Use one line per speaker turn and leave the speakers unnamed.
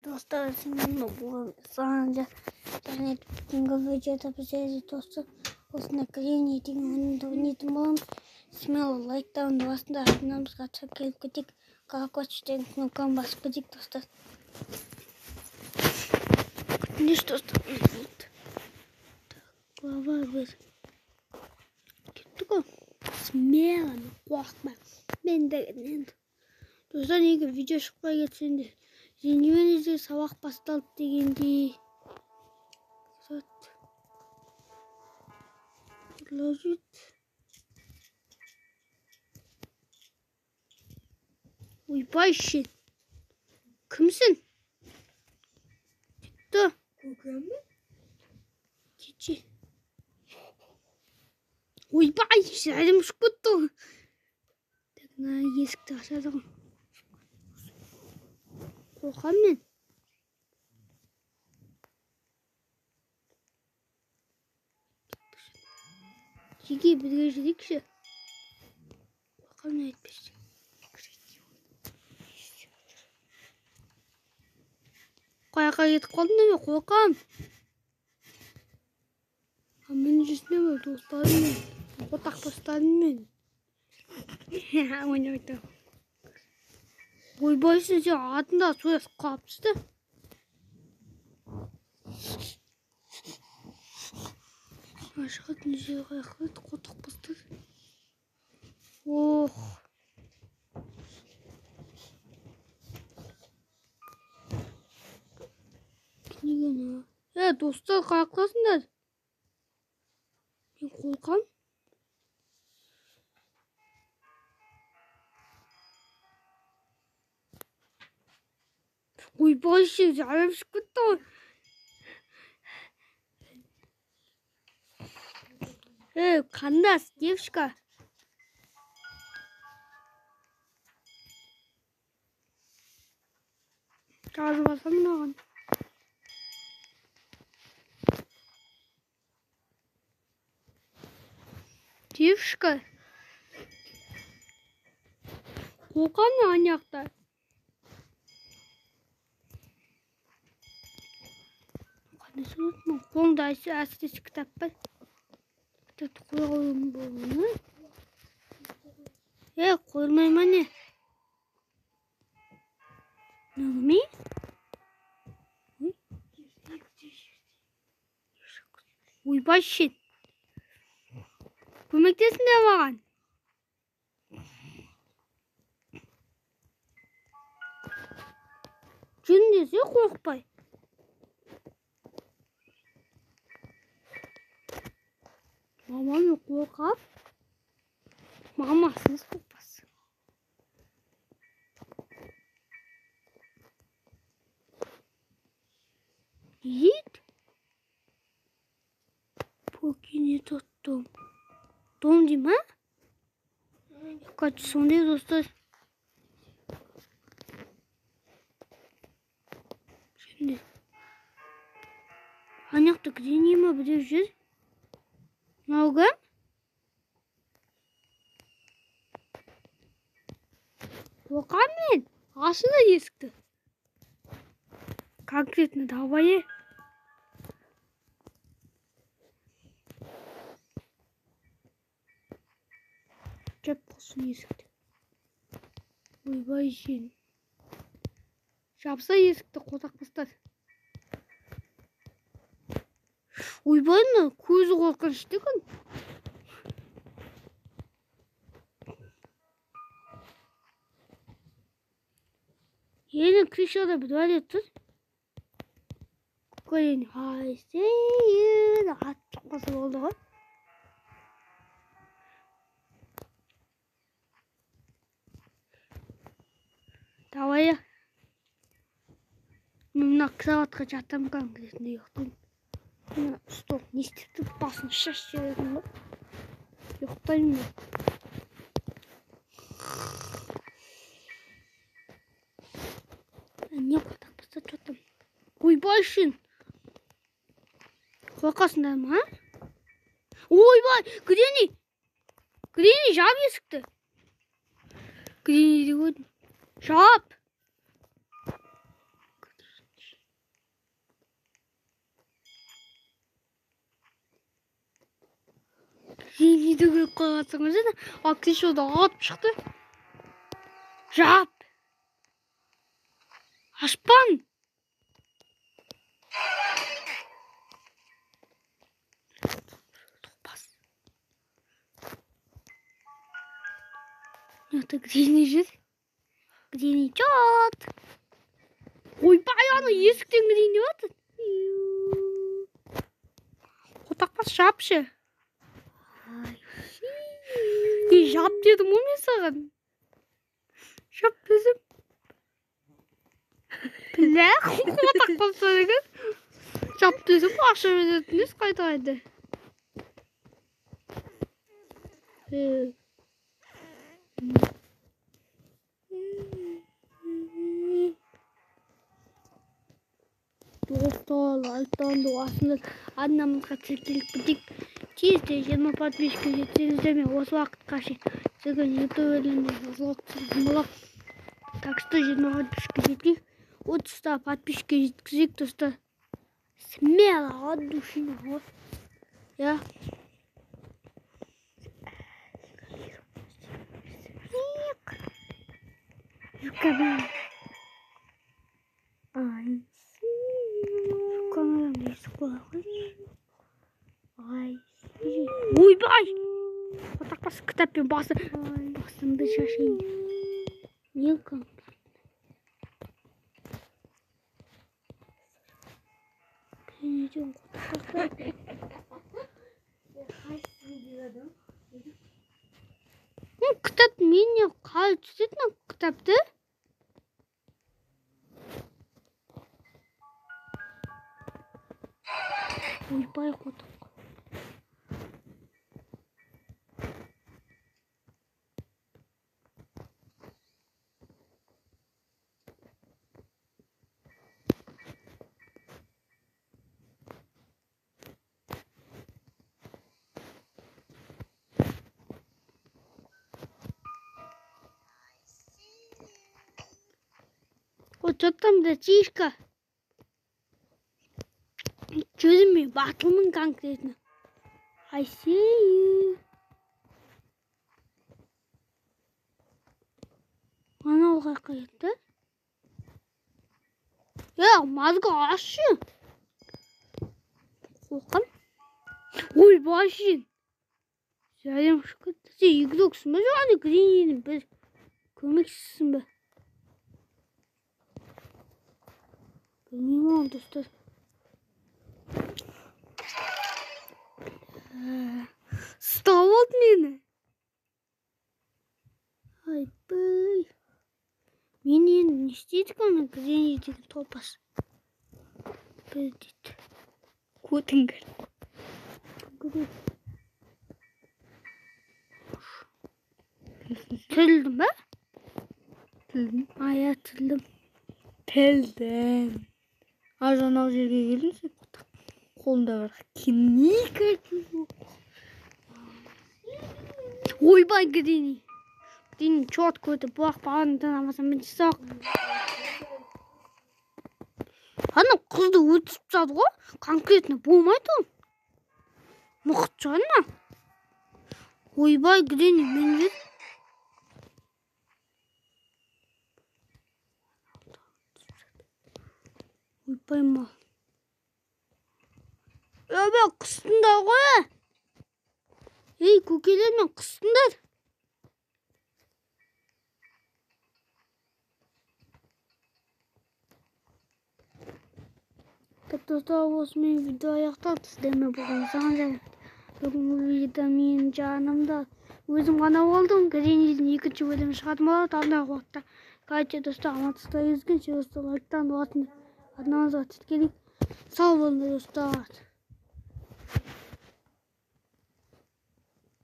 Dostlar şimdi bu sadece yani бүгінгі видеода бізде достар осындай клейн етін ойнайтын боламыз. Смело лайктауын басында арнамызға келіп кетейік. Колокольчиктен кнопканы басып кетейік достар. Күтіңдерші достар. Глава 1. Кеттік қой. Смело, қорқма. Мен деген. Достар неге видео шықпай кетсеңдер. Зенеменізде сабақ басталды дегендей. Ложит. Ойбай шет. Кімсің? Кетті.
Көкем бе?
Кетші. Ойбай, жәрім ұшып кетті. Есікті ашадым. Қорқам мен. Жеге бірге жүрейікші. Қорқам не айтпеші. Қаяққа кетіп қалдым деме, қорқам. Мен жүрсіне ме, достарым мен. Отақ достарым мен. Ойнайды. Ойбай сізде атында сояс қапсызды. Ашығатын жер қайқылайды, қотық бастады. Ох. Кенеген а? Достар қайқыласыңдар. Мен қорқам. Ойбай сен жарым шығып кетті ғой. Қандас, девушка. Жазып алсам маған. Девушка. Қорқам не ана жақта? Қолымда әсіресе кітап бар. Кітапты қоя қойым болғаны. Қойылмай ма не? Нағыме? Ойбай шет. Көмектесін де маған. Жүн десе қорқпай. Мамам қорқап. Мамасыз қорқпас. Ет. Покине тот дом. Дом дей ма? Кәтті сондай достар. Şimdi. Анақта кіріне ма біреу жүр? Маугам? Қорқам мен. Ашыда есікті. Конкретно давай. Жап болсын есікті. Ойбай жен. Жапса есікті қотақ бастар. Ойбай ма? Көзі қорқынышты күн. Yeni kışada bir böyle tut. Koyun hayseyin. Çok nasıl oldu? Davaya. Mümkün kısavatқа жатам конкретно yoktayım. Stop. Ne istedim? Basın şaşırdım. Yoktayım da. Не қотақ бастап жатам. Ойбай шын. Қорқасыңдар ма? Ойбай, Грени, жап есікті. Грени де көрдім. Жап. Гринийді көріп қалғансың өзі. Аксишода атып шықты. Жап! Ашпан! Топас. Это Гриний жүр. Гриний чат! Ойбай, аны есіктен Гриний отыр. Отақпас жапшы. Жап дедім ғой мен саған. Жап өзім. Бля, отақпас саған. Жап дедім, ақша беретініз қайта-қайда. Достар, лайктан дуасыңыз аннамызға тіркеліп бітік. Тезде 20 подписчика жетсеңіздер мен осы уақытқа шейін сізге YouTube елінде влог түсірген болам. Так что 20 подписчика жетейік. 30 подписчика жеткізейік, достар. Смело от души. Я. Камера. Ай. Камера не скоро. Ай. Ойбай! Отақпас кітаппен басымды шашайын. Не қам? Пенеден қотақпас. Кітап менне қалай түсетін кітапты? Ойбай қотақ. Вот что там братишка? Чудами батлмен конкретно. I see you. Ана оға қайытты. Мазға ашы. Қоқам. Ой, башын. Сәлем шықытты. Сен игроксың ба? Жоғаны Гринийдің бір көмекшісің ба? Bilmiyorum dostlar. Стават мені. Ай, бай. Мен енді не істейді көмін? Гринийдегі топас. Бір дейді. Көтіңгір. Тілдім ба? Тілдім. Ая, тілдім. Тілдім. Ажанау жерге келдің сен қолында бар кеника чужу. Ойбай Гриний. Гриний четко это плохо бағандан амасам мен сақ. Ана қызды өтіп жатыр ғой. Конкретно болмайды ол. Мұқыт жағына. Ойбай Гриний мен жет. Ойбай ма. Мен қыстында ғой. Ей, көкелер мен қыстындар. Достар, осымен видео аяқталды. Сіздермен болған саған бүгінгі видеода менің жанымда өзім ғана болдым. Гринийдің екінші бөлімі шығатын болады. Алдағы уақытта. Короче, достар, амандықта кездескенше достар, лайктан болатын. Однозначно келейік. Сау болыңдар достар.